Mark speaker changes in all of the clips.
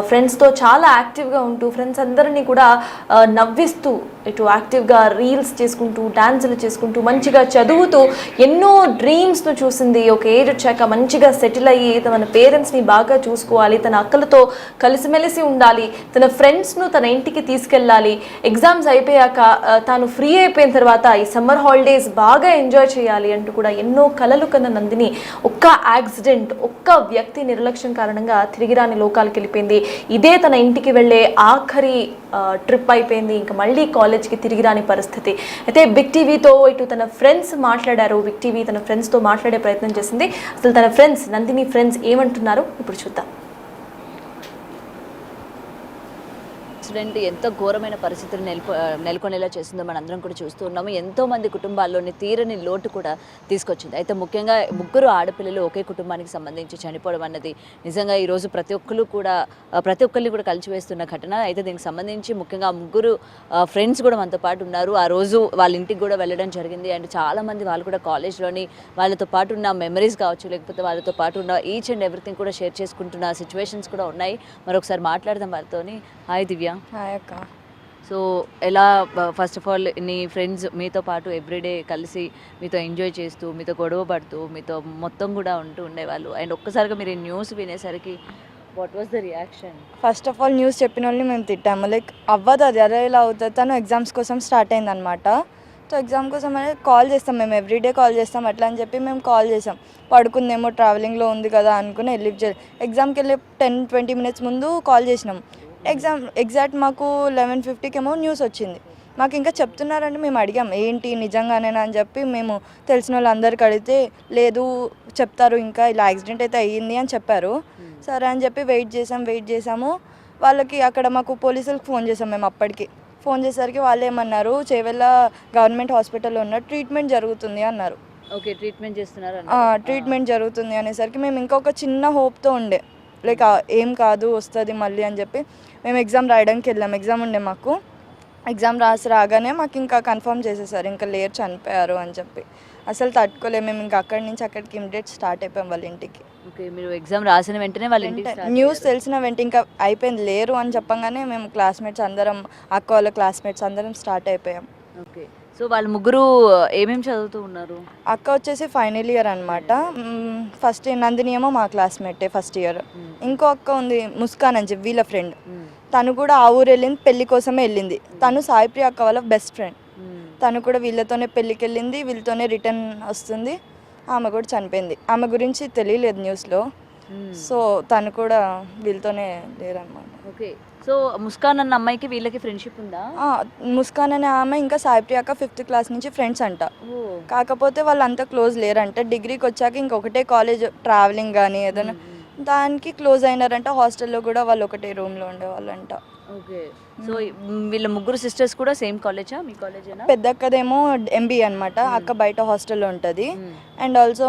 Speaker 1: ఫ్రెండ్స్తో చాలా యాక్టివ్గా ఉంటూ ఫ్రెండ్స్ అందరినీ కూడా నవ్విస్తూ ఇటు యాక్టివ్గా రీల్స్ చేసుకుంటూ డాన్సులు చేసుకుంటూ మంచిగా చదువుతూ ఎన్నో డ్రీమ్స్ను చూసింది. ఒక ఏజ్ వచ్చాక మంచిగా సెటిల్ అయ్యి తన పేరెంట్స్ని బాగా చూసుకోవాలి, తన అక్కలతో కలిసిమెలిసి ఉండాలి, తన ఫ్రెండ్స్ను తన ఇంటికి తీసుకెళ్ళాలి, ఎగ్జామ్స్ అయిపోయాక తాను ఫ్రీ అయిపోయిన తర్వాత ఈ సమ్మర్ హాలిడేస్ బాగా ఎంజాయ్ చేయాలి అంటూ కూడా ఎన్నో కలలు కన్న నందిని ఒక్క యాక్సిడెంట్, ఒక్క వ్యక్తి నిర్లక్ష్యం కారణంగా తిరిగిరాని లోకాలకు వెళ్ళిపోయింది. ఇదే తన ఇంటికి వెళ్ళే ఆఖరి ట్రిప్ అయిపోయింది. ఇంకా మళ్ళీ కాలేజ్కి తిరిగి రాని పరిస్థితి. అయితే బిగ్ టీవీతో ఇటు తన ఫ్రెండ్స్ మాట్లాడారు. బిగ్ టీవీ తన ఫ్రెండ్స్తో మాట్లాడే ప్రయత్నం చేసింది. అసలు తన ఫ్రెండ్స్, నందిని ఫ్రెండ్స్ ఏమంటున్నారు ఇప్పుడు చూద్దాం.
Speaker 2: యాక్సిడెంట్ ఎంతో ఘోరమైన పరిస్థితులు నెలకొనేలా చేసిందో మనందరం కూడా చూస్తూ ఉన్నాము. ఎంతోమంది కుటుంబాల్లోని తీరని లోటు కూడా తీసుకొచ్చింది. అయితే ముఖ్యంగా ముగ్గురు ఆడపిల్లలు ఒకే కుటుంబానికి సంబంధించి చనిపోవడం అన్నది నిజంగా ఈరోజు ప్రతి ఒక్కరిని కూడా కలిసివేస్తున్న ఘటన. అయితే దీనికి సంబంధించి ముఖ్యంగా ముగ్గురు ఫ్రెండ్స్ కూడా మనతో పాటు ఉన్నారు. ఆ రోజు వాళ్ళ ఇంటికి కూడా వెళ్ళడం జరిగింది. అండ్ చాలామంది వాళ్ళు కూడా కాలేజ్లోని వాళ్ళతో పాటు ఉన్న మెమరీస్ కావచ్చు, లేకపోతే వాళ్ళతో పాటు ఉన్న ఈచ్ అండ్ ఎవ్రీథింగ్ కూడా షేర్ చేసుకుంటున్న సిచ్యువేషన్స్ కూడా ఉన్నాయి. మరొకసారి మాట్లాడదాం వారితోని. హాయ్ దివ్య.
Speaker 3: హాయ్ అక్క.
Speaker 2: సో ఎలా, ఫస్ట్ ఆఫ్ ఆల్ నీ ఫ్రెండ్స్ మీతో పాటు ఎవ్రీడే కలిసి మీతో ఎంజాయ్ చేస్తూ, మీతో గొడవ పడుతూ, మీతో మొత్తం కూడా ఉంటూ ఉండేవాళ్ళు. అండ్ ఒక్కసారిగా మీరు ఈ న్యూస్ వినేసరికి what was the reaction?
Speaker 3: First of all news చెప్పిన వాళ్ళని మేము తిట్టాము. లైక్ అవ్వదు, అది అరే ఇలా అవుతుంది. తను ఎగ్జామ్స్ కోసం స్టార్ట్ అయిందనమాట. సో ఎగ్జామ్ కోసం అనేది కాల్ చేస్తాం, మేము ఎవ్రీడే కాల్ చేస్తాం. అట్లా అని చెప్పి మేము కాల్ చేసాం. పడుకుందేమో, ట్రావెలింగ్లో ఉంది కదా అనుకుని ఎగ్జామ్కి వెళ్ళి 10-20 మినిట్స్ ముందు కాల్ చేసినాం. ఎగ్జాక్ట్ మాకు 11:50కి ఏమో న్యూస్ వచ్చింది. మాకు ఇంకా చెప్తున్నారంటే మేము అడిగాం ఏంటి నిజంగానేనా అని చెప్పి మేము తెలిసిన వాళ్ళందరికీ అడిగితే లేదు చెప్తారు, ఇంకా ఇలా యాక్సిడెంట్ అయితే అయ్యింది అని చెప్పారు. సరే అని చెప్పి వెయిట్ చేసాము. వాళ్ళకి అక్కడ మాకు పోలీసులకు ఫోన్ చేసాం. మేము అప్పటికి ఫోన్ చేసేసరికి వాళ్ళు ఏమన్నారు, చేవెళ్ళ గవర్నమెంట్ హాస్పిటల్లో ఉన్న ట్రీట్మెంట్ జరుగుతుంది అన్నారు.
Speaker 2: ఓకే, ట్రీట్మెంట్ చేస్తున్నారు.
Speaker 3: ట్రీట్మెంట్ జరుగుతుంది అనేసరికి మేము ఇంకొక చిన్న హోప్తో ఉండే, లైక్ ఏం కాదు వస్తుంది మళ్ళీ అని చెప్పి మేము ఎగ్జామ్ రాయడానికి వెళ్ళాం. ఎగ్జామ్ ఉండే మాకు. ఎగ్జామ్ రాగానే మాకు ఇంకా కన్ఫర్మ్ చేసేసారు ఇంకా లేరు, చనిపోయారు అని చెప్పి. అసలు తట్టుకోలేము మేము. ఇంకా అక్కడి నుంచి అక్కడికి ఇమిడియట్ స్టార్ట్ అయిపోయాం వాళ్ళ ఇంటికి.
Speaker 2: ఓకే, మీరు ఎగ్జామ్ రాసిన వెంటనే వాళ్ళ ఇంటికి
Speaker 3: న్యూస్ తెలిసిన వెంటనే ఇంకా అయిపోయింది, లేరు అని చెప్పగానే మేము క్లాస్మేట్స్ అందరం, అక్క వాళ్ళ క్లాస్మేట్స్ అందరం స్టార్ట్ అయిపోయాం.
Speaker 2: ఓకే, సో వాళ్ళు ముగ్గురు ఏమేమి చదువుతూ ఉన్నారు?
Speaker 3: అక్క వచ్చేసి ఫైనల్ ఇయర్ అనమాట. ఫస్ట్ నందిని ఏమో మా క్లాస్మేటే ఫస్ట్ ఇయర్. ఇంకో అక్క ఉంది ముస్కాన్ అని చెప్పి వీళ్ళ ఫ్రెండ్. తను కూడా ఆ ఊరు వెళ్ళింది, పెళ్లి కోసమే వెళ్ళింది. తను సాయిప్రియ అక్క వాళ్ళ బెస్ట్ ఫ్రెండ్. తను కూడా వీళ్ళతోనే పెళ్ళికి వెళ్ళింది, వీళ్ళతోనే రిటర్న్ వస్తుంది. ఆమె కూడా చనిపోయింది. ఆమె గురించి తెలియలేదు న్యూస్లో. సో తను కూడా వీళ్ళతోనే లేరన్నమాట.
Speaker 2: ఓకే, సో ముస్కాన్ అన్న అమ్మాయికి వీళ్ళకి ఫ్రెండ్షిప్ ఉందా?
Speaker 3: ముస్కాన్ అనే ఆమె ఇంకా సాయిప్రియ అక్క 5th క్లాస్ నుంచి ఫ్రెండ్స్ అంట. కాకపోతే వాళ్ళు అంత క్లోజ్ లేరంట. డిగ్రీకి వచ్చాక ఇంకొకటే కాలేజ్, ట్రావెలింగ్ కానీ ఏదైనా దానికి క్లోజ్ అయినారంట. హాస్టల్లో కూడా వాళ్ళు ఒకటే రూమ్లో ఉండేవాళ్ళంట.
Speaker 2: ఓకే, సో వీళ్ళ ముగ్గురు సిస్టర్స్ కూడా సేమ్ కాలేజా? మీ కాలేజేనా?
Speaker 3: పెద్ద అక్కదేమో MBA అనమాట. అక్క బయట హాస్టల్లో ఉంటుంది. అండ్ ఆల్సో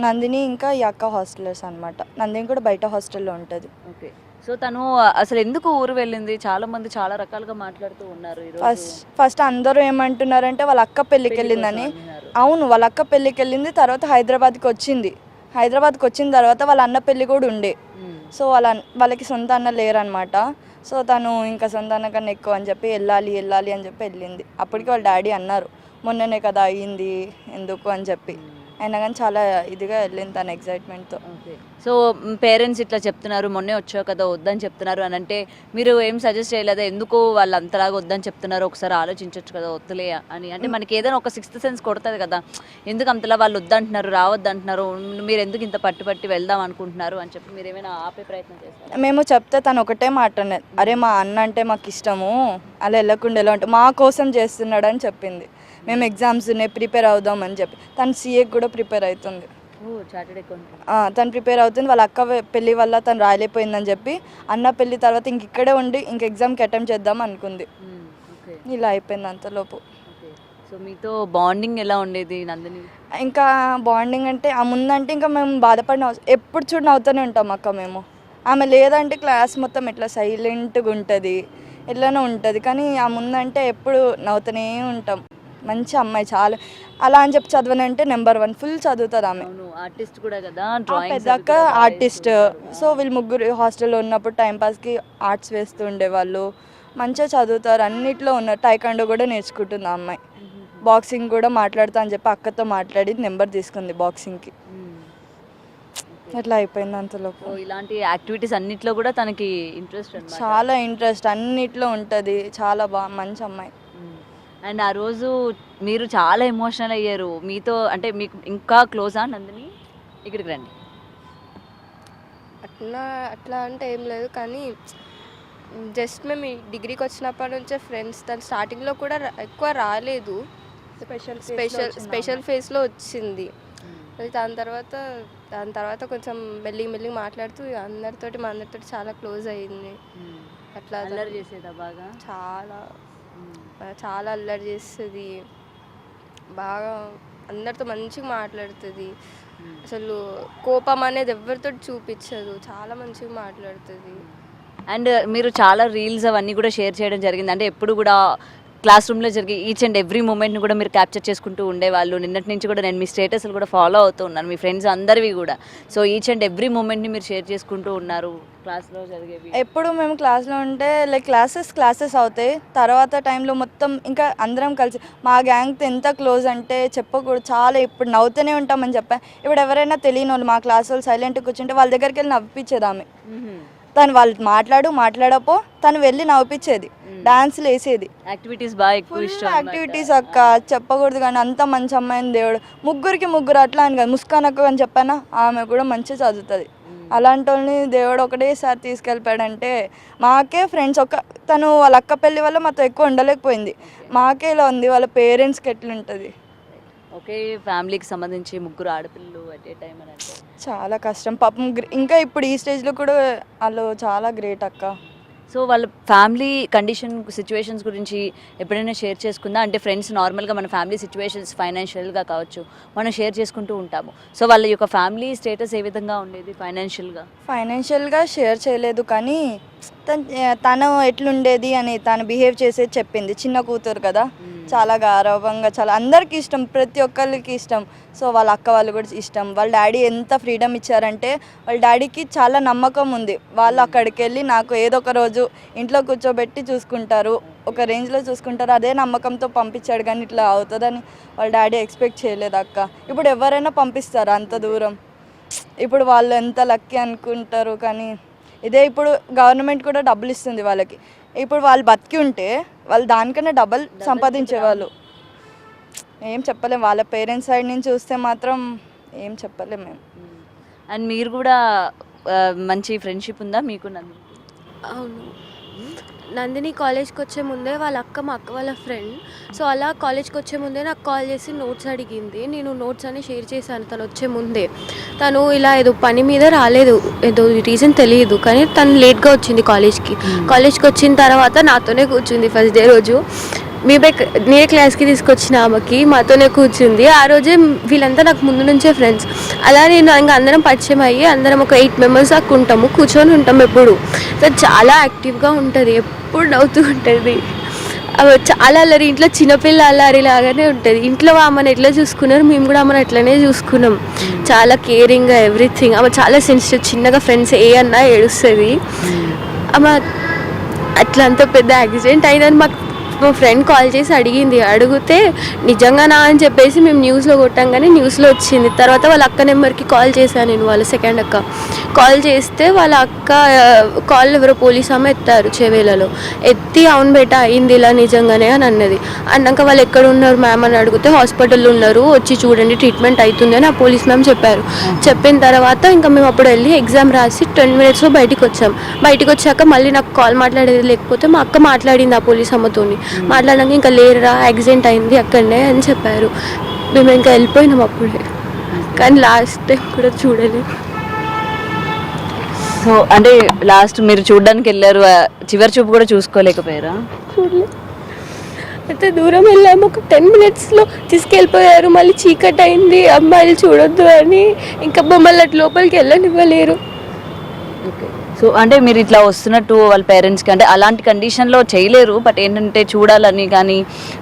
Speaker 3: నందిని ఇంకా ఈ అక్క హాస్టలర్స్ అనమాట. నందిని కూడా బయట హాస్టల్లో ఉంటుంది.
Speaker 2: ఓకే, సో తను అసలు ఎందుకు ఊరు వెళ్ళింది? చాలా మంది చాలా రకాలుగా మాట్లాడుతూ ఉన్నారు.
Speaker 3: ఫస్ట్ అందరూ ఏమంటున్నారంటే వాళ్ళ అక్క పెళ్ళికి వెళ్ళిందని. అవును, వాళ్ళ అక్క పెళ్ళికి వెళ్ళింది. తర్వాత హైదరాబాద్కి వచ్చింది. హైదరాబాద్కి వచ్చిన తర్వాత వాళ్ళ అన్న పెళ్ళి కూడా ఉండే. సో వాళ్ళకి సొంత అన్న లేరనమాట. సో తను ఇంకా సొంత అన్న కన్నా ఎక్కువ అని చెప్పి వెళ్ళాలి అని చెప్పి వెళ్ళింది. అప్పటికి వాళ్ళ డాడీ అన్నారు మొన్ననే కదా అయ్యింది ఎందుకు అని చెప్పి. అయినా కానీ చాలా ఇదిగా వెళ్ళింది తన ఎగ్జైట్మెంట్తో.
Speaker 2: ఓకే, సో పేరెంట్స్ ఇట్లా చెప్తున్నారు, మొన్నే వచ్చావు కదా వద్దని చెప్తున్నారు అని అంటే మీరు ఏం సజెస్ట్ చేయలేదా? ఎందుకు వాళ్ళు అంతలాగా వద్దని చెప్తున్నారు, ఒకసారి ఆలోచించవచ్చు కదా వద్దులే అని. అంటే మనకి ఏదైనా ఒక 6th సెన్స్ కొడుతుంది కదా, ఎందుకు అంతలా వాళ్ళు వద్దంటున్నారు, రావద్దంటున్నారు, మీరు ఎందుకు ఇంత పట్టి వెళ్దాం అనుకుంటున్నారు అని చెప్పి మీరు ఏమైనా ఆపే ప్రయత్నం చేస్తారు?
Speaker 3: మేము చెప్తే తను ఒకటే మాట అన్నది, అరే మా అన్న అంటే మాకు ఇష్టము, అలా వెళ్ళకుండా ఎలా ఉంటుంది, మా కోసం చేస్తున్నాడు అని చెప్పింది. మేము ఎగ్జామ్స్ ప్రిపేర్ అవుదామని చెప్పి. తను CA కూడా ప్రిపేర్ అవుతుంది. తను ప్రిపేర్ అవుతుంది. వాళ్ళ అక్క పెళ్ళి వల్ల తను రాయలేకపోయిందని చెప్పి అన్న పెళ్ళి తర్వాత ఇంక ఇక్కడే ఉండి ఇంక ఎగ్జామ్కి అటెంప్ట్ చేద్దాం అనుకుంది. ఇలా అయిపోయింది అంతలోపు.
Speaker 2: సో మీతో బాండింగ్ ఎలా ఉండేది నందిని?
Speaker 3: ఇంకా బాండింగ్ అంటే ఆ ముందంటే ఇంకా మేము బాధపడిన ఎప్పుడు చూడ నవ్వుతూనే ఉంటాం అక్క మేము. ఆమె లేదంటే క్లాస్ మొత్తం ఇట్లా సైలెంట్గా ఉంటుంది, ఎట్లానో ఉంటుంది. కానీ ఆ ముందంటే ఎప్పుడు నవ్వుతూనే ఉంటాం. మంచి అమ్మాయి చాలా. అలా అని చెప్పి చదవనంటే నెంబర్ 1 ఫుల్ చదువుతుంది ఆమె.
Speaker 2: అవును, ఆర్టిస్ట్ కూడా కదా,
Speaker 3: పెద్దక్క ఆర్టిస్ట్. సో వీళ్ళు ముగ్గురు హాస్టల్లో ఉన్నప్పుడు టైంపాస్కి ఆర్ట్స్ వేస్తూ ఉండేవాళ్ళు. మంచిగా చదువుతారు, అన్నిట్లో ఉన్నారు. టైకాండో కూడా నేర్చుకుంటుంది ఆ అమ్మాయి. బాక్సింగ్ కూడా మాట్లాడుతా అని చెప్పి అక్కతో మాట్లాడి నెంబర్ తీసుకుంది బాక్సింగ్కి. అట్లా అయిపోయింది అంతలో.
Speaker 2: ఇలాంటి యాక్టివిటీస్ అన్నిట్లో కూడా తనకి ఇంట్రెస్ట్,
Speaker 3: చాలా ఇంట్రెస్ట్, అన్నిట్లో ఉంటుంది. చాలా మంచి అమ్మాయి.
Speaker 2: అండ్ ఆ రోజు మీరు చాలా ఎమోషనల్ అయ్యారు. మీతో అంటే మీకు ఇంకా క్లోజా నందిని? ఇక్కడికి రండి.
Speaker 4: అట్లా అంటే ఏం లేదు, కానీ జస్ట్ మేము ఈ డిగ్రీకి వచ్చినప్పటి నుంచే ఫ్రెండ్స్. తను స్టార్టింగ్లో కూడా ఎక్కువ రాలేదు, స్పెషల్ ఫేస్లో వచ్చింది. దాని తర్వాత కొంచెం మెల్లి మాట్లాడుతూ అందరితోటి మా అందరితోటి చాలా క్లోజ్ అయ్యింది. అట్లా
Speaker 2: అల్లరి చేసేదా బాగా?
Speaker 4: చాలా అల్లరి చేస్తుంది, బాగా అందరితో మంచిగా మాట్లాడుతుంది. అసలు కోపం అనేది ఎవరితో చూపించదు, చాలా మంచిగా మాట్లాడుతుంది.
Speaker 2: అండ్ మీరు చాలా రీల్స్ అవన్నీ కూడా షేర్ చేయడం జరిగింది. అంటే ఎప్పుడు కూడా క్లాస్ రూమ్లో జరిగే ఈచ్ అండ్ ఎవ్రీ మూమెంట్ని కూడా మీరు క్యాప్చర్ చేసుకుంటూ ఉండేవాళ్ళు. నిన్నటి నుంచి కూడా నేను మీ స్టేటస్లు కూడా ఫాలో అవుతూ ఉన్నాను, మీ ఫ్రెండ్స్ అందరివి కూడా. సో ఈచ్ అండ్ ఎవ్రీ మూమెంట్ని మీరు షేర్ చేసుకుంటూ ఉన్నారు క్లాస్లో జరిగేవి.
Speaker 3: ఎప్పుడు మేము క్లాస్లో ఉంటే లైక్ క్లాసెస్ అవుతాయి, తర్వాత టైంలో మొత్తం ఇంకా అందరం కలిసి మా గ్యాంగ్తో ఎంత క్లోజ్ అంటే చెప్పకూడదు. చాలా ఇప్పుడు నవ్వుతూనే ఉంటామని చెప్పాను. ఇప్పుడు ఎవరైనా తెలియని వాళ్ళు మా క్లాస్ వాళ్ళు సైలెంట్గా కూర్చుంటే వాళ్ళ దగ్గరికి వెళ్ళి నవ్విపించేది ఆమె. తను వాళ్ళు మాట్లాడపో తను వెళ్ళి నవ్విపించేది, డాన్స్లు వేసేది.
Speaker 2: యాక్టివిటీస్ బాగా ఎక్కువ ఇష్టం.
Speaker 3: యాక్టివిటీస్ అక్క చెప్పకూడదు, కానీ అంత మంచి అమ్మాయిని దేవుడు. ముగ్గురు అట్లా అని కాదు, ముస్కాన్ అక్క అని చెప్పానా, ఆమె కూడా మంచిగా చదువుతుంది. అలాంటి వాళ్ళని దేవుడు ఒకటేసారి తీసుకెళ్ళిపోయాడంటే మాకే ఫ్రెండ్స్. తను వాళ్ళ అక్క పెళ్ళి వల్ల మాతో ఎక్కువ ఉండలేకపోయింది. మాకే ఇలా ఉంది, వాళ్ళ పేరెంట్స్కి ఎట్లుంటుంది.
Speaker 2: ఒకే ఫ్యామిలీకి సంబంధించి ముగ్గురు ఆడపిల్లలు అట్ ఏ టైం అని అంటే
Speaker 3: చాలా కష్టం పాపం. ఇంకా ఇప్పుడు ఈ స్టేజ్లో కూడా వాళ్ళు చాలా గ్రేట్ అక్క.
Speaker 2: సో వాళ్ళ ఫ్యామిలీ కండిషన్ సిచ్యువేషన్స్ గురించి ఎప్పుడైనా షేర్ చేసుకుందా? అంటే ఫ్రెండ్స్ నార్మల్గా మన ఫ్యామిలీ సిచ్యువేషన్స్ ఫైనాన్షియల్గా కావచ్చు మనం షేర్ చేసుకుంటూ ఉంటాము. సో వాళ్ళ యొక్క ఫ్యామిలీ స్టేటస్ ఏ విధంగా ఉండేది ఫైనాన్షియల్గా
Speaker 3: షేర్ చేయలేదు, కానీ తను ఎట్లుండేది అని తను బిహేవ్ చేసేది చెప్పింది. చిన్న కూతురు కదా, చాలా గారవంగా, చాలా అందరికీ ఇష్టం, ప్రతి ఒక్కరికి ఇష్టం. సో వాళ్ళ అక్క వాళ్ళు కూడా ఇష్టం. వాళ్ళ డాడీ ఎంత ఫ్రీడమ్ ఇచ్చారంటే వాళ్ళ డాడీకి చాలా నమ్మకం ఉంది. వాళ్ళు అక్కడికి వెళ్ళి నాకు ఏదో ఒక రోజు ఇంట్లో కూర్చోబెట్టి చూసుకుంటారు, ఒక రేంజ్లో చూసుకుంటారు. అదే నమ్మకంతో పంపించాడు, కానీ ఇట్లా అవుతుందని వాళ్ళ డాడీ ఎక్స్పెక్ట్ చేయలేదు అక్క. ఇప్పుడు ఎవరైనా పంపిస్తారు అంత దూరం. ఇప్పుడు వాళ్ళు ఎంత లక్కీ అనుకుంటారు, కానీ ఇదే ఇప్పుడు గవర్నమెంట్ కూడా డబ్బులు ఇస్తుంది వాళ్ళకి. ఇప్పుడు వాళ్ళు బతికి ఉంటే వాళ్ళు దానికన్నా డబల్ సంపాదించేవాళ్ళు. ఏం చెప్పలేం, వాళ్ళ పేరెంట్స్ సైడ్ నుంచి చూస్తే మాత్రం ఏం చెప్పలేం మేము.
Speaker 2: అండ్ మీరు కూడా మంచి ఫ్రెండ్షిప్ ఉందా మీకు నందిని?
Speaker 4: అవును, నందిని కాలేజ్కి వచ్చే ముందే వాళ్ళ అక్క మా అక్క వాళ్ళ ఫ్రెండ్. సో అలా కాలేజ్కి వచ్చే ముందే నాకు కాల్ చేసి నోట్స్ అడిగింది. నేను నోట్స్ అన్ని షేర్ చేశాను తను వచ్చే ముందే. తను ఇలా ఏదో పని మీద రాలేదు, ఏదో రీజన్ తెలియదు, కానీ తను లేట్గా వచ్చింది కాలేజ్కి వచ్చిన తర్వాత నాతోనే కూర్చుంది. ఫస్ట్ డే రోజు నేనే క్లాస్కి తీసుకొచ్చిన ఆమెకి మాతోనే కూర్చుంది. ఆ రోజే వీళ్ళంతా నాకు ముందు నుంచే ఫ్రెండ్స్. అలా నేను ఇంకా అందరం పరిచయం అయ్యి అందరం ఒక 8 మెంబర్స్ దాకా ఉంటాము, కూర్చొని ఉంటాం ఎప్పుడు. చాలా యాక్టివ్గా ఉంటుంది, ఎప్పుడు నవ్వుతూ ఉంటుంది. చాలా అల్లరి, ఇంట్లో చిన్నపిల్ల అల్లరి లాగానే ఉంటుంది. ఇంట్లో ఆమెను ఎట్లా చూసుకున్నారు మేము కూడా ఆమెను అట్లనే చూసుకున్నాం. చాలా కేరింగ్గా ఎవ్రీథింగ్. ఆమె చాలా సెన్సిటివ్, చిన్నగా ఫ్రెండ్స్ ఏ అన్నా ఏడుస్తుంది. ఆమె అట్లా అంత పెద్ద యాక్సిడెంట్ అయిందని మాకు మా ఫ్రెండ్ కాల్ చేసి అడిగితే నిజంగానా అని చెప్పేసి మేము న్యూస్లో కొట్టాం, న్యూస్లో వచ్చింది. తర్వాత వాళ్ళ అక్క నెంబర్కి కాల్ చేశాను నేను, వాళ్ళ సెకండ్ అక్క కాల్ చేస్తే వాళ్ళ అక్క కాల్ ఎవరో పోలీస్ ఆమె ఎత్తారు చెవేలలో. ఎత్తి అవును బేట అయింది ఇలా నిజంగానే అని అన్నది. అన్నాక వాళ్ళు ఎక్కడ ఉన్నారు మ్యామ్ అని అడిగితే హాస్పిటల్లో ఉన్నారు, వచ్చి చూడండి ట్రీట్మెంట్ అవుతుంది అని ఆ పోలీస్ మ్యామ్ చెప్పారు. చెప్పిన తర్వాత ఇంకా మేము అప్పుడు వెళ్ళి ఎగ్జామ్ రాసి 10 minutesలో బయటికి వచ్చాం. బయటికి వచ్చాక మళ్ళీ నాకు కాల్ మాట్లాడేది లేకపోతే మా అక్క మాట్లాడింది ఆ పోలీస్ అమ్మతోని. మాట్లాడాక ఇంకా లేరురా యాక్సిడెంట్ అయింది అక్కడనే అని చెప్పారు. మేము ఇంకా వెళ్ళిపోయినాం అప్పుడే, కానీ లాస్ట్ టైం కూడా చూడలేదు.
Speaker 2: సో అంటే లాస్ట్ మీరు చూడడానికి వెళ్ళారు, చివరి చూపు కూడా చూసుకోలేకపోయారా?
Speaker 4: చూడలేదు, అయితే దూరం వెళ్ళాము. ఒక 10 minutesలో తీసుకెళ్ళిపోయారు. మళ్ళీ చీకటి అయింది, అమ్మాయిలు చూడొద్దు అని ఇంకా మమ్మల్ని అటు లోపలికి వెళ్ళనివ్వలేరు.
Speaker 2: ఓకే, సో అంటే మీరు ఇట్లా వస్తున్నట్టు వాళ్ళ పేరెంట్స్కి అంటే అలాంటి కండిషన్లో చేయలేరు, బట్ ఏంటంటే చూడాలని కానీ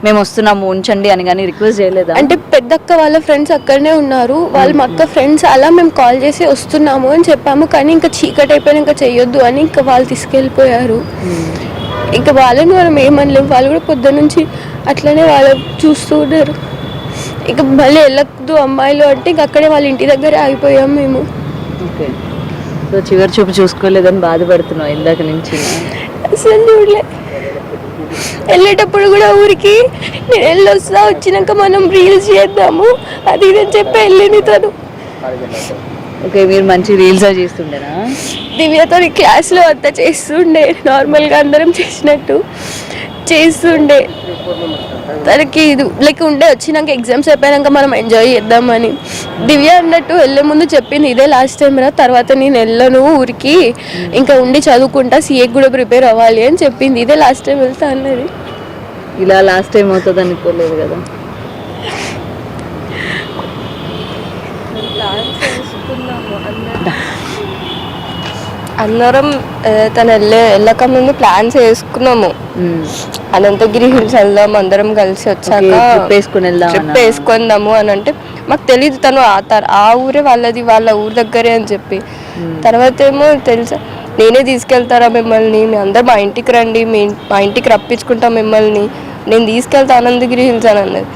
Speaker 2: మేము వస్తున్నాము ఉంచండి అని కానీ రిక్వెస్ట్ చేయలేదా?
Speaker 4: అంటే పెద్దక్క వాళ్ళ ఫ్రెండ్స్ అక్కడనే ఉన్నారు, వాళ్ళు మా అక్క ఫ్రెండ్స్, అలా మేము కాల్ చేసి వస్తున్నాము అని చెప్పాము. కానీ ఇంకా చీకటి అయిపోయినా ఇంకా చెయ్యొద్దు అని ఇంకా వాళ్ళు తీసుకెళ్ళిపోయారు. ఇంకా వాళ్ళని మనం ఏమనలేము, వాళ్ళు కూడా పొద్దున్న నుంచి అట్లనే వాళ్ళు చూస్తూ ఉన్నారు. ఇంకా మళ్ళీ వెళ్ళొద్దు అమ్మాయిలు అంటే ఇంక అక్కడే వాళ్ళ ఇంటి దగ్గరే ఆగిపోయాం మేము.
Speaker 2: ఓకే, సో చివరి చూపు చూసుకోలేదని బాధపడుతున్నావు ఇందాక నుంచి?
Speaker 4: అసలు చూడలే, వెళ్ళేటప్పుడు కూడా ఊరికి నేను వెళ్ళొస్తా, వచ్చినాక మనం రీల్స్ చేద్దాము అది ఇది అని చెప్పి వెళ్ళింది తను.
Speaker 2: ఓకే, మీరు మంచి రీల్స్ చేస్తుండేనా?
Speaker 4: దివ్యతో క్లాస్లో అంతా చేస్తుండే, నార్మల్గా అందరం చేసినట్టు చేస్తుండే. తనకి ఇది లైక్ ఉండే వచ్చినాక ఎగ్జామ్స్ అయిపోయాక మనం ఎంజాయ్ చేద్దామని. దివ్య అన్నట్టు వెళ్ళే ముందు చెప్పింది ఇదే లాస్ట్ టైం రా, తర్వాత నేను వెళ్ళను ఊరికి, ఇంకా ఉండి చదువుకుంటా, సీఏ కూడా ప్రిపేర్ అవ్వాలి అని చెప్పింది. ఇదే లాస్ట్ టైం వెళ్తా అన్నది.
Speaker 2: ఇలా లాస్ట్ టైం అవుతుంది అనుకోలేదు కదా?
Speaker 3: అందరం తను వెళ్ళక ముందు ప్లాన్స్ వేసుకున్నాము, అనంతగిరి హిల్స్ వెళ్దాం అందరం కలిసి వచ్చాక, ట్రిప్ వేసుకుందాము అని అంటే మాకు తెలీదు తను ఆ ఊరే వాళ్ళది, వాళ్ళ ఊరు దగ్గరే అని చెప్పి. తర్వాత ఏమో తెలుసా నేనే తీసుకెళ్తారా మిమ్మల్ని, మీ అందరు మా ఇంటికి రండి, మా ఇంటికి రప్పించుకుంటాం మిమ్మల్ని, నేను తీసుకెళ్తా అనంతగిరి హిల్స్ అని అన్నది.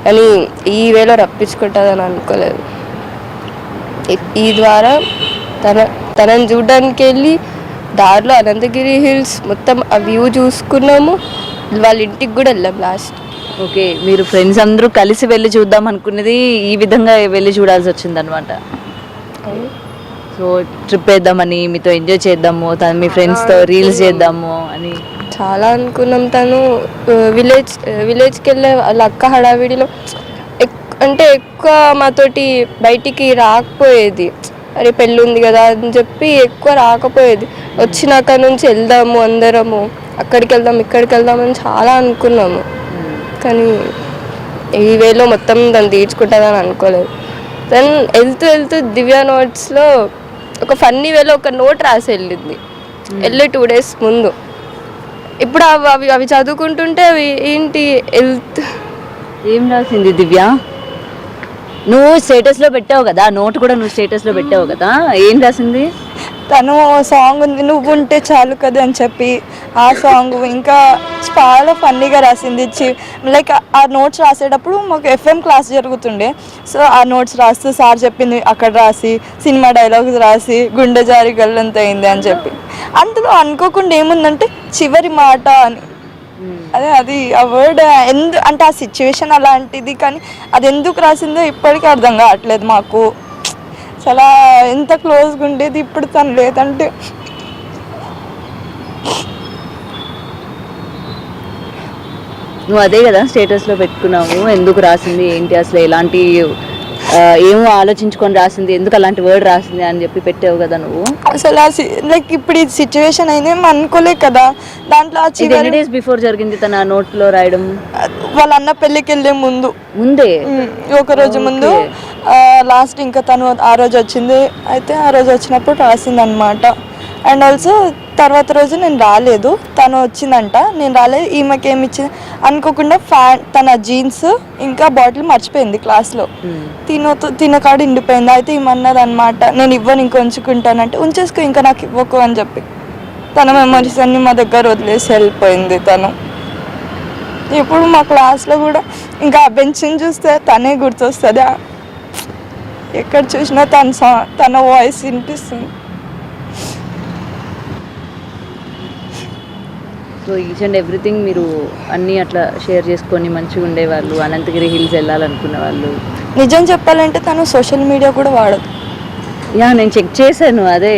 Speaker 3: కానీ ఈ వేలో రప్పించుకుంటుందని అనుకోలేదు. ఈ ద్వారా తనని చూడడానికి వెళ్ళి దారిలో అనంతగిరి హిల్స్ మొత్తం ఆ వ్యూ చూసుకున్నాము, వాళ్ళ ఇంటికి కూడా వెళ్ళాం లాస్ట్.
Speaker 2: ఓకే, మీరు ఫ్రెండ్స్ అందరూ కలిసి వెళ్ళి చూద్దాం అనుకున్నది ఈ విధంగా వెళ్ళి చూడాల్సి వచ్చింది అనమాట. సో ట్రిప్ వేద్దామని, మీతో ఎంజాయ్ చేద్దాము, మీ ఫ్రెండ్స్తో రీల్స్ చేద్దాము అని
Speaker 3: చాలా అనుకున్నాం. తను విలేజ్కి వెళ్ళే వాళ్ళ అక్క హడావిడిలో అంటే ఎక్కువ మాతోటి బయటికి రాకపోయేది. అరే పెళ్ళి ఉంది కదా అని చెప్పి ఎక్కువ రాకపోయేది. వచ్చినాక నుంచి వెళ్దాము అందరము, అక్కడికి వెళ్దాం ఇక్కడికి వెళ్దాం అని చాలా అనుకున్నాము. కానీ ఈ వేలో మొత్తం దాన్ని తీర్చుకుంటుందని అనుకోలేదు. దెన్ వెళ్తూ దివ్య నోట్స్లో ఒక ఫన్నీ వేలో ఒక నోట్ రాసి వెళ్ళింది వెళ్ళే 2 days ముందు. ఇప్పుడు అవి చదువుకుంటుంటే అవి ఏంటి
Speaker 2: ఏం రాసింది దివ్య? నువ్వు స్టేటస్లో పెట్టావు కదా, నోట్ కూడా నువ్వు స్టేటస్లో పెట్టావు కదా, ఏం రాసింది?
Speaker 3: తను సాంగ్ ఉంది నువ్వు ఉంటే చాలు కదా అని చెప్పి, ఆ సాంగ్ ఇంకా చాలా ఫన్నీగా రాసింది. లైక్ ఆ నోట్స్ రాసేటప్పుడు మాకు FM క్లాస్ జరుగుతుండే, సో ఆ నోట్స్ రాస్తూ సార్ చెప్పింది అక్కడ రాసి, సినిమా డైలాగ్స్ రాసి, గుండె జారి గల్లంత అయింది అని చెప్పి. అందులో అనుకోకుండా ఏముందంటే చివరి మాట అని, అది ఆ వర్డ్ అంటే ఆ సిచ్యువేషన్ అలాంటిది, కానీ అది ఎందుకు రాసిందో ఇప్పటికీ అర్థం కావట్లేదు మాకు. చాలా ఎంత క్లోజ్గా ఉండేది, ఇప్పుడు తను లేదంటే.
Speaker 2: నువ్వు అదే కదా స్టేటస్లో పెట్టుకున్నావు, ఎందుకు రాసింది ఏంటి అసలు, ఎలాంటి ఏమో ఆలోచించుకొని రాసింది, ఎందుకు అలాంటి వర్డ్ రాసింది అని చెప్పి పెట్టావు కదా నువ్వు.
Speaker 3: అసలు లైక్ ఇప్పుడు ఈ సిచ్యువేషన్ అయితే అనుకోలే కదా. దాంట్లో
Speaker 2: ఎన్ని డేస్ బిఫోర్ జరిగింది తన నోట్లో రాయడం?
Speaker 3: వాళ్ళ అన్న పెళ్ళికి వెళ్ళే ముందే ఒక రోజు ముందు లాస్ట్. ఇంకా తను ఆ రోజు వచ్చింది, అయితే ఆ రోజు వచ్చినప్పుడు రాసింది అనమాట. అండ్ ఆల్సో తర్వాత రోజు నేను రాలేదు, తను వచ్చిందంట, నేను రాలేదు. ఈమెకి ఏమి ఇచ్చింది అనుకోకుండా తన జీన్స్ ఇంకా బాటిల్ మర్చిపోయింది క్లాస్లో, తినకాడు ఇండిపోయింది. అయితే ఏమన్నది అనమాట, నేను ఇవ్వను ఇంక ఉంచుకుంటానంటే, ఉంచేసుకో ఇంకా నాకు ఇవ్వకు అని చెప్పి తన మెమరీస్ అన్నీ మా దగ్గర వదిలేసి వెళ్ళిపోయింది తను. ఇప్పుడు మా క్లాస్లో కూడా ఇంకా ఆ బెంచ్ని చూస్తే తనే గుర్తొస్తుంది, ఎక్కడ చూసినా తన వాయిస్ వినిపిస్తుంది.
Speaker 2: సో ఈచ్ అండ్ ఎవ్రీథింగ్ మీరు అన్నీ అట్లా షేర్ చేసుకొని మంచిగా ఉండేవాళ్ళు, అనంతగిరి హిల్స్ వెళ్ళాలనుకున్న వాళ్ళు.
Speaker 3: నిజం చెప్పాలంటే తను సోషల్ మీడియా కూడా వాడదు.
Speaker 2: నేను చెక్ చేశాను, అదే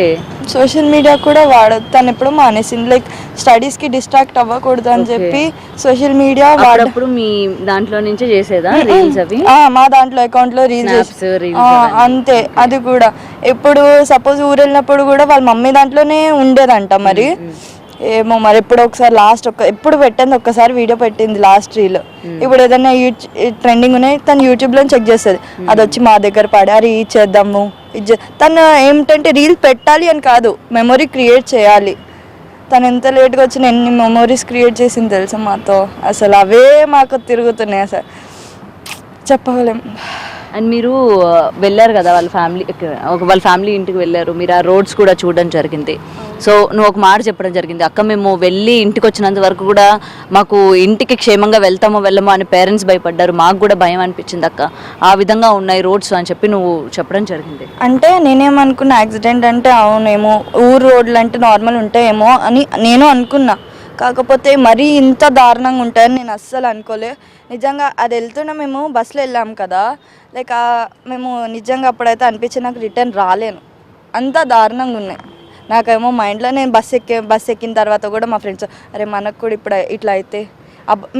Speaker 3: సోషల్ మీడియా కూడా వాడదు. తను ఎప్పుడు మానేసింది, లైక్ స్టడీస్కి డిస్ట్రాక్ట్ అవ్వకూడదు అని చెప్పి సోషల్ మీడియా
Speaker 2: వాడప్పుడు మీ దాంట్లో నుంచే చేసేదా రీల్స్ అవి?
Speaker 3: మా దాంట్లో అకౌంట్లో రీల్స్ అంతే. అది కూడా ఎప్పుడు సపోజ్ ఊరు వెళ్ళినప్పుడు కూడా వాళ్ళ మమ్మీ దాంట్లోనే ఉండేదంట మరి. ఏమో మరి ఎప్పుడో ఒకసారి లాస్ట్ ఎప్పుడు పెట్టింది ఒక్కసారి వీడియో పెట్టింది లాస్ట్ రీల్. ఇప్పుడు ఏదైనా ట్రెండింగ్ ఉన్నాయి తను యూట్యూబ్లో చెక్ చేస్తుంది, అది వచ్చి మా దగ్గర పడి అరే ఇది చేద్దాము తను ఏమిటంటే రీల్ పెట్టాలి అని కాదు, మెమొరీ క్రియేట్ చేయాలి. తను ఎంత లేట్గా వచ్చిన ఎన్ని మెమొరీస్ క్రియేట్ చేసింది తెలుసా మాతో, అసలు అవే మాకు తిరుగుతున్నాయి, అసలు చెప్పగలేం.
Speaker 2: అండ్ మీరు వెళ్ళారు కదా వాళ్ళ ఫ్యామిలీ ఇంటికి వెళ్ళారు, మీరు ఆ రోడ్స్ కూడా చూడడం జరిగింది. సో నువ్వు ఒక మాట చెప్పడం జరిగింది, అక్క మేము వెళ్ళి ఇంటికి వచ్చినంత వరకు కూడా మాకు ఇంటికి క్షేమంగా వెళ్తామో వెళ్ళమో అని పేరెంట్స్ భయపడ్డారు, మాకు కూడా భయం అనిపించింది అక్క, ఆ విధంగా ఉన్నాయి రోడ్స్ అని చెప్పి నువ్వు చెప్పడం జరిగింది.
Speaker 3: అంటే నేనేమనుకున్నా యాక్సిడెంట్ అంటే అవునేమో ఊరు రోడ్లు అంటే నార్మల్ ఉంటాయేమో అని నేను అనుకున్నా, కాకపోతే మరీ ఇంత దారుణంగా ఉంటాయని నేను అస్సలు అనుకోలే. నిజంగా అది వెళ్తున్నా మేము బస్సులో వెళ్ళాం కదా, లైక్ మేము నిజంగా అప్పుడైతే అనిపించి నాకు రిటర్న్ రాలేను, అంత దారుణంగా ఉన్నాయి. నాకేమో మైండ్లో నేను బస్ ఎక్కిన తర్వాత కూడా మా ఫ్రెండ్స్ అరే మనకు కూడా ఇప్పుడు ఇట్లా అయితే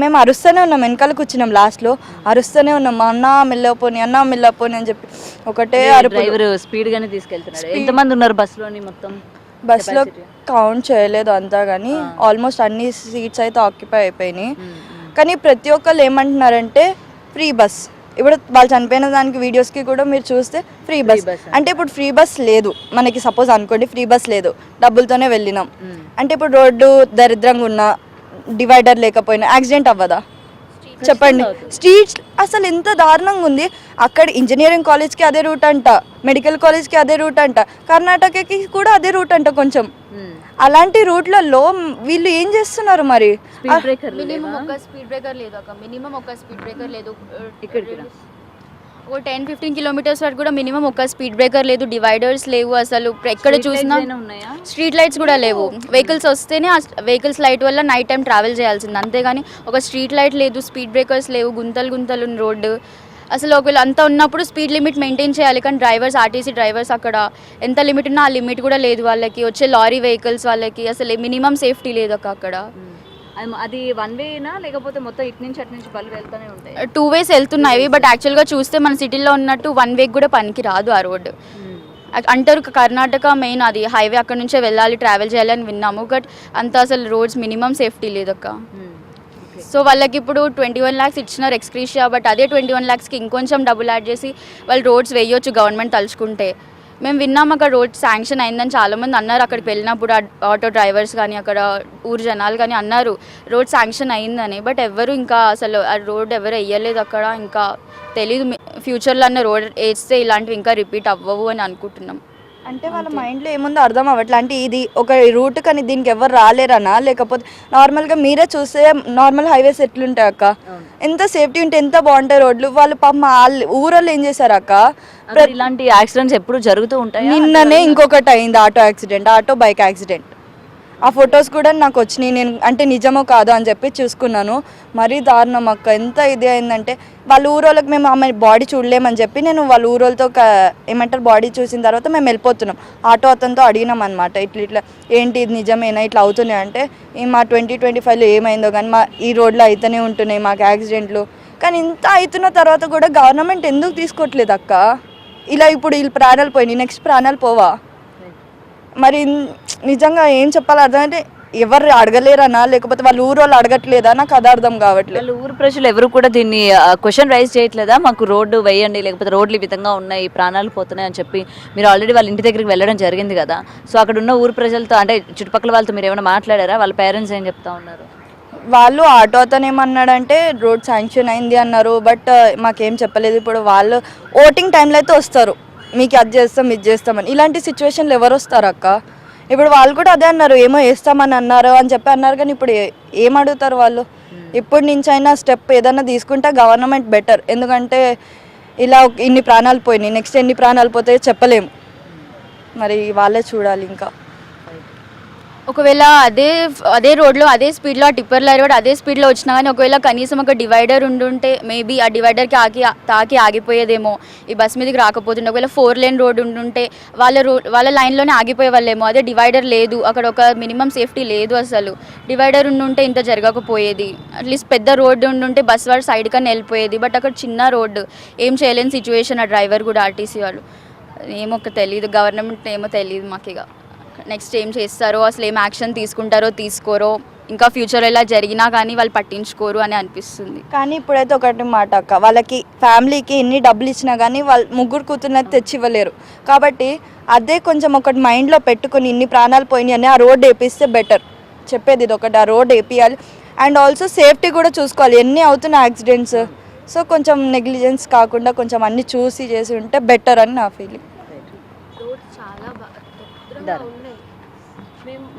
Speaker 3: మేము అరుస్తూనే ఉన్నాం, వెనకాల కూర్చున్నాం, లాస్ట్లో అరుస్తూనే ఉన్నాం అన్న మెల్లపోని అని చెప్పి ఒకటే
Speaker 2: డ్రైవర్ స్పీడ్ గానే తీసుకెళ్తున్నాడు. ఎంతమంది ఉన్నారు బస్సులోని? మొత్తం
Speaker 3: బస్సులో కౌంట్ చేయలేదు అంతా, కానీ ఆల్మోస్ట్ అన్ని సీట్స్ అయితే ఆక్యుపై అయిపోయినాయి. కానీ ప్రతి ఒక్కళ్ళు ఏమంటున్నారంటే ఫ్రీ బస్, ఇప్పుడు వాళ్ళు చనిపోయిన దానికి వీడియోస్కి కూడా మీరు చూస్తే ఫ్రీ బస్ అంటే ఇప్పుడు ఫ్రీ బస్ లేదు మనకి, సపోజ్ అనుకోండి ఫ్రీ బస్ లేదు, డబ్బులతోనే వెళ్ళినాం అంటే ఇప్పుడు రోడ్డు దరిద్రంగా ఉన్నా డివైడర్ లేకపోయినా యాక్సిడెంట్ అవ్వదా చెప్పండి? స్ట్రీట్స్ అసలు ఎంత దారుణంగా ఉంది. అక్కడ ఇంజనీరింగ్ కాలేజ్కి అదే రూట్ అంట, మెడికల్ కాలేజ్కి అదే రూట్ అంట, కర్ణాటకకి కూడా అదే రూట్ అంట కొంచెం. అలాంటి రూట్లలో వీళ్ళు ఏం చేస్తున్నారు మరి?
Speaker 5: మినిమం ఒక స్పీడ్ బ్రేకర్ లేదు అక్క, మినిమం ఒక స్పీడ్ బ్రేకర్ లేదు. ఒక 10-15 కిలోమీటర్స్ వరకు కూడా మినిమం ఒక స్పీడ్ బ్రేకర్ లేదు, డివైడర్స్ లేవు, అసలు ఎక్కడ చూసినా స్ట్రీట్ లైట్స్ కూడా లేవు. వెహికల్స్ వస్తేనే ఆ వెహికల్స్ లైట్ వల్ల నైట్ టైం ట్రావెల్ చేయాల్సింది, అంతేగాని ఒక స్ట్రీట్ లైట్ లేదు, స్పీడ్ బ్రేకర్స్ లేవు, గుంతలు రోడ్డు. అసలు ఒకవేళ అంతా ఉన్నప్పుడు స్పీడ్ లిమిట్ మెయింటైన్ చేయాలి, కానీ డ్రైవర్స్ ఆర్టీసీ డ్రైవర్స్ అక్కడ ఎంత లిమిట్ ఉన్నా ఆ లిమిట్ కూడా లేదు వాళ్ళకి, వచ్చే లారీ వెహికల్స్ వాళ్ళకి అసలు మినిమం సేఫ్టీ లేదు అక్కడ.
Speaker 2: అది వన్ వేనా లేకపోతే మొత్తం ఇటు నుంచి అటు నుంచి బళ్ళు వెళ్తూనే ఉంటాయి?
Speaker 5: 2 ways వెళ్తున్నాయి, బట్ యాక్చువల్గా చూస్తే మన సిటీలో ఉన్నట్టు 1 way కూడా పనికి రాదు ఆ రోడ్డు. అంటారు కర్ణాటక మెయిన్ అది హైవే, అక్కడ నుంచే వెళ్ళాలి ట్రావెల్ చేయాలి అని విన్నాము, బట్ అంత అసలు రోడ్స్ మినిమం సేఫ్టీ లేదు అక్క. సో వాళ్ళకి ఇప్పుడు 21 lakhs ఇచ్చినారు ఎక్స్క్రీషియా, బట్ అదే 21 lakhsకి ఇంకొంచెం డబ్బులు యాడ్ చేసి వాళ్ళు రోడ్స్ వేయొచ్చు గవర్నమెంట్ తలుచుకుంటే. మేము విన్నాం అక్కడ రోడ్ శాంక్షన్ అయిందని చాలామంది అన్నారు, అక్కడికి వెళ్ళినప్పుడు ఆటో డ్రైవర్స్ కానీ అక్కడ ఊరు జనాలు కానీ అన్నారు రోడ్ శాంక్షన్ అయిందని, బట్ ఎవరు ఇంకా అసలు ఆ రోడ్ ఎవరు వేయలేదు అక్కడ. ఇంకా తెలీదు ఫ్యూచర్లో అన్న రోడ్ వేస్తే ఇలాంటివి ఇంకా రిపీట్ అవ్వవు అని అనుకుంటున్నాం.
Speaker 3: అంటే వాళ్ళ మైండ్లో ఏముందో అర్థం అవ్వట్లే, అంటే ఇది ఒక రూట్ కానీ దీనికి ఎవరు రాలేరనా, లేకపోతే నార్మల్గా మీరే చూస్తే నార్మల్ హైవేస్ ఎట్లుంటాయి అక్క, ఎంత సేఫ్టీ ఉంటే ఎంత బాగుంటాయి రోడ్లు. వాళ్ళు పాపం ఊరోళ్ళు ఏం చేశారు అక్క,
Speaker 2: ఇలాంటి యాక్సిడెంట్స్ ఎప్పుడు జరుగుతూ ఉంటాయి.
Speaker 3: నిన్ననే ఇంకొకటి అయింది ఆటో బైక్ యాక్సిడెంట్, ఆ ఫొటోస్ కూడా నాకు వచ్చినాయి, నేను అంటే నిజమో కాదో అని చెప్పి చూసుకున్నాను. మరీ దారుణం అక్క, ఎంత ఇది అయిందంటే వాళ్ళ ఊరోళ్ళకి మేము ఆమె బాడీ చూడలేమని చెప్పి నేను వాళ్ళ ఊరోళ్ళతో ఏమంటారు బాడీ చూసిన తర్వాత మేము వెళ్ళిపోతున్నాం. ఆటో అతనితో అడిగినాం అనమాట, ఇట్లా ఏంటి ఇది నిజమేనా ఇట్లా అవుతున్నాయి అంటే, మా 2025లో ఏమైందో కానీ మా ఈ రోడ్లో అయితేనే ఉంటున్నాయి మాకు యాక్సిడెంట్లు. కానీ ఇంత అవుతున్న తర్వాత కూడా గవర్నమెంట్ ఎందుకు తీసుకోవట్లేదు అక్క? ఇలా ఇప్పుడు వీళ్ళు ప్రాణాలు పోయినాయి, నెక్స్ట్ ప్రాణాలు పోవా? మరి నిజంగా ఏం చెప్పాలి అర్థం అంటే ఎవరు అడగలేరనా, లేకపోతే వాళ్ళ ఊరు వాళ్ళు అడగట్లేదా, నాకు అది అర్థం కావట్లేదు.
Speaker 2: వాళ్ళ ఊరు ప్రజలు ఎవరు కూడా దీన్ని క్వశ్చన్ రైజ్ చేయట్లేదా, మాకు రోడ్డు వేయండి లేకపోతే రోడ్లు ఈ విధంగా ఉన్నాయి ప్రాణాలు పోతున్నాయి అని చెప్పి? మీరు ఆల్రెడీ వాళ్ళ ఇంటి దగ్గరికి వెళ్ళడం జరిగింది కదా, సో అక్కడ ఉన్న ఊరు ప్రజలతో అంటే చుట్టుపక్కల వాళ్ళతో మీరు ఏమైనా మాట్లాడారా? వాళ్ళ పేరెంట్స్ ఏం చెప్తా ఉన్నారు?
Speaker 3: వాళ్ళు ఆటో అతను ఏమన్నాడంటే రోడ్ శాంక్షన్ అయింది అన్నారు, బట్ మాకేం చెప్పలేదు. ఇప్పుడు వాళ్ళు ఓటింగ్ టైంలో అయితే వస్తారు, మీకు అది చేస్తాం ఇది చేస్తామని. ఇలాంటి సిచ్యువేషన్లు ఎవరు వస్తారు అక్క? ఇప్పుడు వాళ్ళు కూడా అదే అన్నారు, ఏమో వేస్తామని అన్నారు అని చెప్పి అన్నారు, కానీ ఇప్పుడు ఏం అడుగుతారు వాళ్ళు? ఇప్పటి నుంచి అయినా స్టెప్ ఏదైనా తీసుకుంటే గవర్నమెంట్ బెటర్, ఎందుకంటే ఇలా ఇన్ని ప్రాణాలు పోయినాయి, నెక్స్ట్ ఎన్ని ప్రాణాలు పోతాయో చెప్పలేము, మరి వాళ్ళే చూడాలి. ఇంకా
Speaker 5: ఒకవేళ అదే రోడ్లో అదే స్పీడ్లో ఆ టిప్పర్ లారీ కూడా అదే స్పీడ్లో వచ్చినా కానీ ఒకవేళ కనీసం ఒక డివైడర్ ఉండుంటే మేబీ ఆ డివైడర్కి తాకి ఆగిపోయేదేమో, ఈ బస్ మీదకి రాకపోతుండే. ఒకవేళ 4 lane రోడ్ ఉండుంటే వాళ్ళ లైన్లోనే ఆగిపోయే వాళ్ళేమో. అదే డివైడర్ లేదు, అక్కడ ఒక మినిమం సేఫ్టీ లేదు అసలు. డివైడర్ ఉండుంటే ఇంత జరగకపోయేది, అట్లీస్ట్ పెద్ద రోడ్డు ఉండుంటే బస్ వాడు సైడ్ కన్నా వెళ్ళిపోయేది. బట్ అక్కడ చిన్న రోడ్డు, ఏం చేయలేని సిచ్యువేషన్. ఆ డ్రైవర్ కూడా ఆర్టీసీ వాళ్ళు ఏమో తెలియదు, గవర్నమెంట్ ఏమో తెలియదు మాకు. ఇక నెక్స్ట్ ఏం చేస్తారో, అసలు ఏం యాక్షన్ తీసుకుంటారో తీసుకోరో, ఇంకా ఫ్యూచర్ ఎలా జరిగినా కానీ వాళ్ళు పట్టించుకోరు అని అనిపిస్తుంది.
Speaker 3: కానీ ఇప్పుడైతే ఒకటి మాట అక్క, వాళ్ళకి ఫ్యామిలీకి ఎన్ని డబ్బులు ఇచ్చినా కానీ వాళ్ళు ముగ్గురు కూతుర్నైతే తెచ్చి ఇవ్వలేరు. కాబట్టి అదే కొంచెం ఒకటి మైండ్లో పెట్టుకొని ఇన్ని ప్రాణాలు పోయినాయి అని ఆ రోడ్ వేపిస్తే బెటర్. చెప్పేది ఇది ఒకటి, ఆ రోడ్ వేపియాలి. అండ్ ఆల్సో సేఫ్టీ కూడా చూసుకోవాలి. ఎన్ని అవుతున్నాయి యాక్సిడెంట్స్. సో కొంచెం నెగ్లిజెన్స్ కాకుండా కొంచెం అన్ని చూసి చేసి ఉంటే బెటర్ అని నా ఫీలింగ్.
Speaker 4: రోడ్స్ చాలా భద్రంగా ఉన్నాయి.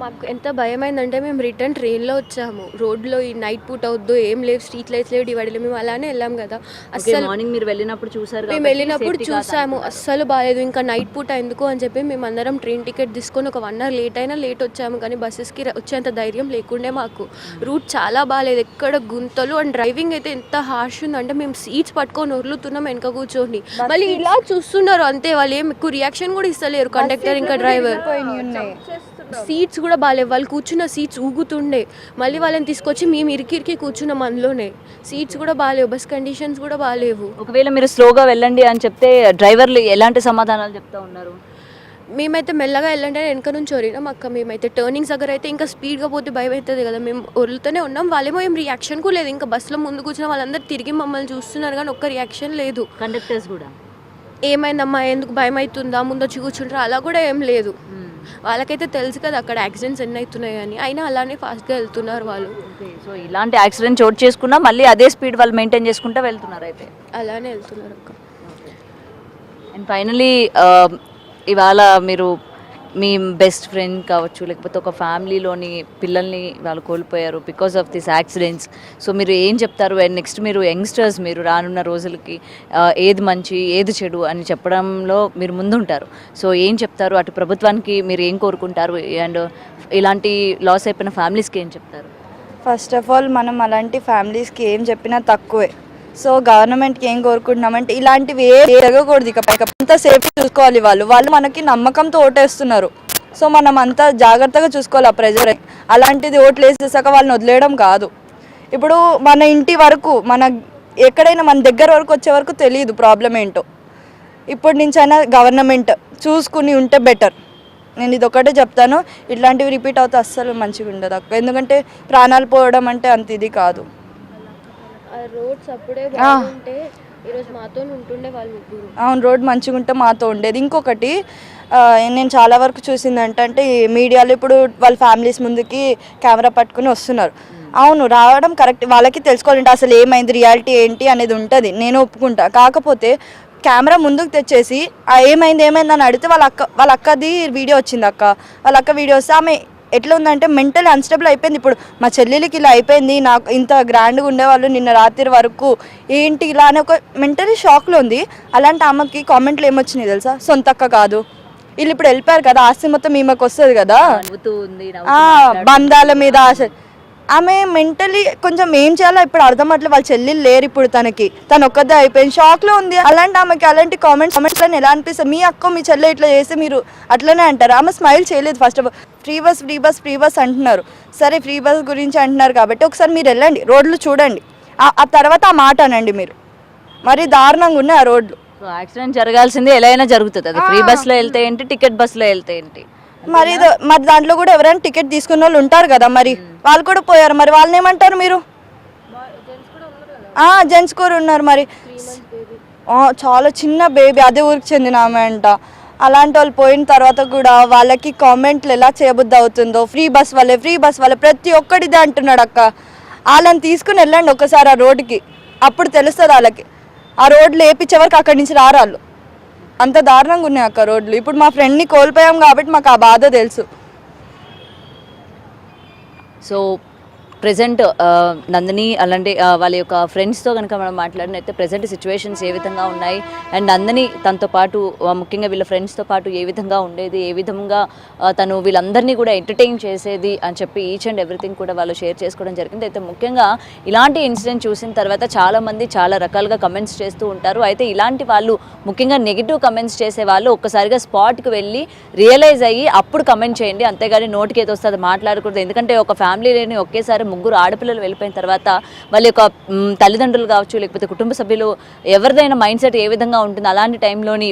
Speaker 4: మాకు ఎంత భయమైందంటే మేము రిటర్న్ ట్రైన్లో వచ్చాము. రోడ్లో ఈ నైట్ పూట అవుద్దు, ఏం లేవు, స్ట్రీట్ లైట్స్ లేవు, డివైడర్లు, మేము అలానే వెళ్ళాం కదా. అస్సలు
Speaker 2: మార్నింగ్ మీరు వెళ్ళినప్పుడు చూసారు,
Speaker 4: మేము వెళ్ళినప్పుడు చూసాము, అస్సలు బాగాలేదు. ఇంకా నైట్ పూట ఎందుకు అని చెప్పి మేము అందరం ట్రైన్ టికెట్ తీసుకొని ఒక 1 hour లేట్ అయినా లేట్ వచ్చాము. కానీ బస్సెస్కి వచ్చేంత ధైర్యం లేకుండే మాకు. రూట్ చాలా బాగాలేదు, ఎక్కడ గుంతలు. అండ్ డ్రైవింగ్ అయితే ఎంత హార్ష్ ఉందంటే మేము సీట్స్ పట్టుకొని వదులుతున్నాం వెనక కూర్చొని. మళ్ళీ ఇలా చూస్తున్నారు అంతే, వాళ్ళు ఏం ఎక్కువ రియాక్షన్ కూడా ఇస్తలేరు కండక్టర్ ఇంకా డ్రైవర్. సీట్స్ కూడా బాగాలేవు, వాళ్ళు కూర్చున్న సీట్స్ ఊగుతుండే. మళ్ళీ వాళ్ళని తీసుకొచ్చి మేము ఇరికి కూర్చున్నాం అందులోనే. సీట్స్ కూడా బాగాలేవు, బస్ కండిషన్స్ కూడా బాగాలేవు.
Speaker 2: ఒకవేళ మీరు స్లోగా వెళ్ళండి అని చెప్తే డ్రైవర్లు ఎలాంటి సమాధానాలు చెప్తా ఉన్నారు?
Speaker 4: మేమైతే మెల్లగా వెళ్ళండి వెనక నుంచి ఒరినాం అక్క. మేమైతే టర్నింగ్స్ దగ్గర అయితే ఇంకా స్పీడ్గా పోతే భయం అవుతుంది కదా, మేము ఒరులుతూనే ఉన్నాం. వాళ్ళేమో ఏం రియాక్షన్ కూడా లేదు. ఇంకా బస్సులో ముందు కూర్చున్న వాళ్ళందరూ తిరిగి మమ్మల్ని చూస్తున్నారు కానీ ఒక్క రియాక్షన్ లేదు.
Speaker 2: కండక్టర్స్ కూడా
Speaker 4: ఏమైందమ్మా, ఎందుకు భయం అవుతుందా, ముందు వచ్చి కూర్చుంటారా, అలా కూడా ఏం లేదు. వాళ్ళకైతే తెలుసు కదా అక్కడ యాక్సిడెంట్స్ ఎన్ని అవుతున్నాయి అని, అయినా అలానే ఫాస్ట్గా వెళ్తున్నారు వాళ్ళు.
Speaker 2: సో ఇలాంటి యాక్సిడెంట్ చోటు చేసుకున్నా మళ్ళీ అదే స్పీడ్ వాళ్ళు మెయింటైన్ చేసుకుంటూ వెళ్తున్నారు అయితే.
Speaker 4: అలానే వెళ్తున్నారు అక్క.
Speaker 2: అండ్ ఫైనలీ ఇవాళ మీరు మీ బెస్ట్ ఫ్రెండ్ కావచ్చు, లేకపోతే ఒక ఫ్యామిలీలోని పిల్లల్ని వాళ్ళు కోల్పోయారు because of this accidents. So మీరు ఏం చెప్తారు? అండ్ నెక్స్ట్ మీరు యంగ్స్టర్స్, మీరు రానున్న రోజులకి ఏది మంచి ఏది చెడు అని చెప్పడంలో మీరు ముందుంటారు. సో ఏం చెప్తారు? అటు ప్రభుత్వానికి మీరు ఏం కోరుకుంటారు? అండ్ ఇలాంటి లాస్ అయిపోయిన ఫ్యామిలీస్కి ఏం చెప్తారు?
Speaker 3: ఫస్ట్ ఆఫ్ ఆల్ మనం అలాంటి ఫ్యామిలీస్కి ఏం చెప్పినా తక్కువే. సో గవర్నమెంట్కి ఏం కోరుకుంటున్నామంటే ఇలాంటివి ఏ జరగకూడదు. ఇక అంతా సేఫ్టీ చూసుకోవాలి. వాళ్ళు మనకి నమ్మకంతో ఓటేస్తున్నారు. సో మనం అంతా జాగ్రత్తగా చూసుకోవాలి. ఆ ప్రెజర్ అలాంటిది ఓట్లు వేసేసాక వాళ్ళని వదిలేయడం కాదు. ఇప్పుడు మన ఇంటి వరకు, మన ఎక్కడైనా మన దగ్గర వరకు వచ్చే వరకు తెలియదు ప్రాబ్లం ఏంటో. ఇప్పటి నుంచైనా గవర్నమెంట్ చూసుకుని ఉంటే బెటర్. నేను ఇది ఒకటే చెప్తాను, ఇట్లాంటివి రిపీట్ అవుతే అస్సలు మంచిగా ఉండదు అక్క. ఎందుకంటే ప్రాణాలు పోవడం అంటే అంత ఇది కాదు.
Speaker 4: రోడ్స్ అప్పుడే బాగుంటే ఈరోజు మాతో ఉంటుండే వాళ్ళు ముగ్గురు.
Speaker 3: అవును, రోడ్ మంచిగా ఉంటే మాతో ఉండేది. ఇంకొకటి నేను చాలా వరకు చూసింది అంటే మీడియాలో ఇప్పుడు వాళ్ళ ఫ్యామిలీస్ ముందుకి కెమెరా పట్టుకుని వస్తున్నారు. అవును, రావడం కరెక్ట్. వాళ్ళకి తెలుసుకోవాలంటే అసలు ఏమైంది, రియాలిటీ ఏంటి అనేది ఉంటుంది, నేను ఒప్పుకుంటా. కాకపోతే కెమెరా ముందుకు తెచ్చేసి ఏమైంది అని అడిగితే వాళ్ళ అక్కది వీడియో వచ్చింది అక్క. వాళ్ళ అక్క వీడియో వస్తే ఆమె ఎట్లా ఉందంటే మెంటల్ అన్స్టేబుల్ అయిపోయింది. ఇప్పుడు మా చెల్లెలకి ఇలా అయిపోయింది, నాకు ఇంత గ్రాండ్గా ఉండేవాళ్ళు నిన్న రాత్రి వరకు ఏంటి ఇలా అని ఒక మెంటలీ షాక్లో ఉంది. అలాంటి ఆమెకి కామెంట్లు ఏమొచ్చినాయి తెలుసా? సొంతక్క కాదు, వీళ్ళు ఇప్పుడు వెళ్ళిపోయారు కదా, ఆస్తి మొత్తం ఈమెకు వస్తుంది కదా, బంధాల మీద ఆశ. ఆమె మెంటలీ కొంచెం ఏం చేయాలో ఇప్పుడు అర్థమట్లేదు. వాళ్ళ చెల్లెలు లేరు ఇప్పుడు, తను ఒక్కదే అయిపోయింది, షాక్లో ఉంది. అలాంటి ఆమెకి అలాంటి కామెంట్స్లను ఎలా అనిపిస్తుంది? మీ అక్క మీ చెల్లె ఇట్లా చేస్తే మీరు అట్లనే అంటారు. ఆమె స్మైల్ చేయలేదు. First of all free bus అంటున్నారు. సరే, ఫ్రీ బస్ గురించి అంటున్నారు కాబట్టి ఒకసారి మీరు వెళ్ళండి, రోడ్లు చూడండి, ఆ తర్వాత ఆ మాట అనండి. మీరు మరి దారుణంగా ఉన్నాయి ఆ రోడ్లు.
Speaker 2: యాక్సిడెంట్ జరగాల్సింది ఎలా అయినా జరుగుతుంది. అది ఫ్రీ బస్లో వెళ్తే ఏంటి, టికెట్ బస్లో వెళ్తే ఏంటి?
Speaker 3: మరి దాంట్లో కూడా ఎవరైనా టికెట్ తీసుకున్న వాళ్ళు ఉంటారు కదా, మరి వాళ్ళు కూడా పోయారు. మరి వాళ్ళని ఏమంటారు మీరు? జెంట్స్ కూడా ఉన్నారు. మరి చాలా చిన్న బేబీ, అదే ఊరికి చెందిన ఆమె అంట. అలాంటి వాళ్ళు పోయిన తర్వాత కూడా వాళ్ళకి కామెంట్లు ఎలా చేయబుద్ధి అవుతుందో, ఫ్రీ బస్ వల్లే ప్రతి ఒక్కటిదే అంటున్నాడు అక్క. వాళ్ళని తీసుకుని వెళ్ళండి ఒకసారి ఆ రోడ్డుకి, అప్పుడు తెలుస్తుంది వాళ్ళకి. ఆ రోడ్లు వేపించే వరకు అక్కడి నుంచి రారాళ్ళు. అంత దారుణంగా ఉన్నాయి అక్క రోడ్లు. ఇప్పుడు మా ఫ్రెండ్ని కోల్పోయాం కాబట్టి మాకు ఆ బాధ తెలుసు.
Speaker 2: సో ప్రెజెంట్ నందిని అలాంటి వాళ్ళ యొక్క ఫ్రెండ్స్తో కనుక మనం మాట్లాడినైతే ప్రెజెంట్ సిచ్యువేషన్స్ ఏ విధంగా ఉన్నాయి, అండ్ నందిని తనతో పాటు ముఖ్యంగా వీళ్ళ ఫ్రెండ్స్తో పాటు ఏ విధంగా ఉండేది, ఏ విధంగా తను వీళ్ళందరినీ కూడా ఎంటర్టైన్ చేసేది అని చెప్పి ఈచ్ అండ్ ఎవ్రీథింగ్ కూడా వాళ్ళు షేర్ చేసుకోవడం జరిగింది. అయితే ముఖ్యంగా ఇలాంటి ఇన్సిడెంట్ చూసిన తర్వాత చాలామంది చాలా రకాలుగా కమెంట్స్ చేస్తూ ఉంటారు. అయితే ఇలాంటి వాళ్ళు ముఖ్యంగా నెగిటివ్ కమెంట్స్ చేసే వాళ్ళు ఒక్కసారిగా స్పాట్కి వెళ్ళి రియలైజ్ అయ్యి అప్పుడు కమెంట్ చేయండి, అంతేగాని నోటికి ఏదో వస్తే అది మాట్లాడకూడదు. ఎందుకంటే ఒక ఫ్యామిలీని ఒకేసారి ముగ్గురు ఆడపిల్లలు వెళ్ళిపోయిన తర్వాత వాళ్ళ యొక్క తల్లిదండ్రులు కావచ్చు, లేకపోతే కుటుంబ సభ్యులు ఎవరిదైనా మైండ్ సెట్ ఏ విధంగా ఉంటుంది, అలాంటి టైంలోని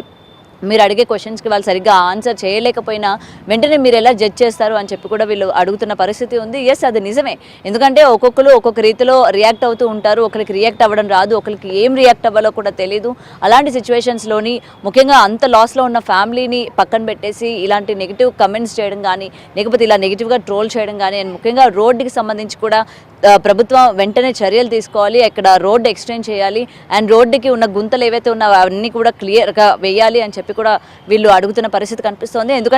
Speaker 2: మీరు అడిగే క్వశ్చన్స్కి వాళ్ళు సరిగ్గా ఆన్సర్ చేయలేకపోయినా వెంటనే మీరు ఎలా జడ్జ్ చేస్తారు అని చెప్పి కూడా వీళ్ళు అడుగుతున్న పరిస్థితి ఉంది. ఎస్, అది నిజమే. ఎందుకంటే ఒక్కొక్కరు ఒక్కొక్క రీతిలో రియాక్ట్ అవుతూ ఉంటారు. ఒకరికి రియాక్ట్ అవ్వడం రాదు, ఒకరికి ఏం రియాక్ట్ అవ్వాలో కూడా తెలియదు. అలాంటి సిచ్యువేషన్స్లోని ముఖ్యంగా అంత లాస్లో ఉన్న ఫ్యామిలీని పక్కన పెట్టేసి ఇలాంటి నెగిటివ్ కమెంట్స్ చేయడం కానీ, లేకపోతే ఇలా నెగిటివ్గా ట్రోల్ చేయడం కానీ, అండ్ ముఖ్యంగా రోడ్డుకి సంబంధించి కూడా ప్రభుత్వం వెంటనే చర్యలు తీసుకోవాలి. ఇక్కడ రోడ్డు ఎక్స్టెండ్ చేయాలి అండ్ రోడ్డుకి ఉన్న గుంతలు ఏవైతే ఉన్నాయో అవన్నీ కూడా క్లియర్గా వేయాలి అని చెప్పి కూడా వీళ్ళు అడుగుతున్న పరిస్థితి కనిపిస్తోంది. ఎందుకంటే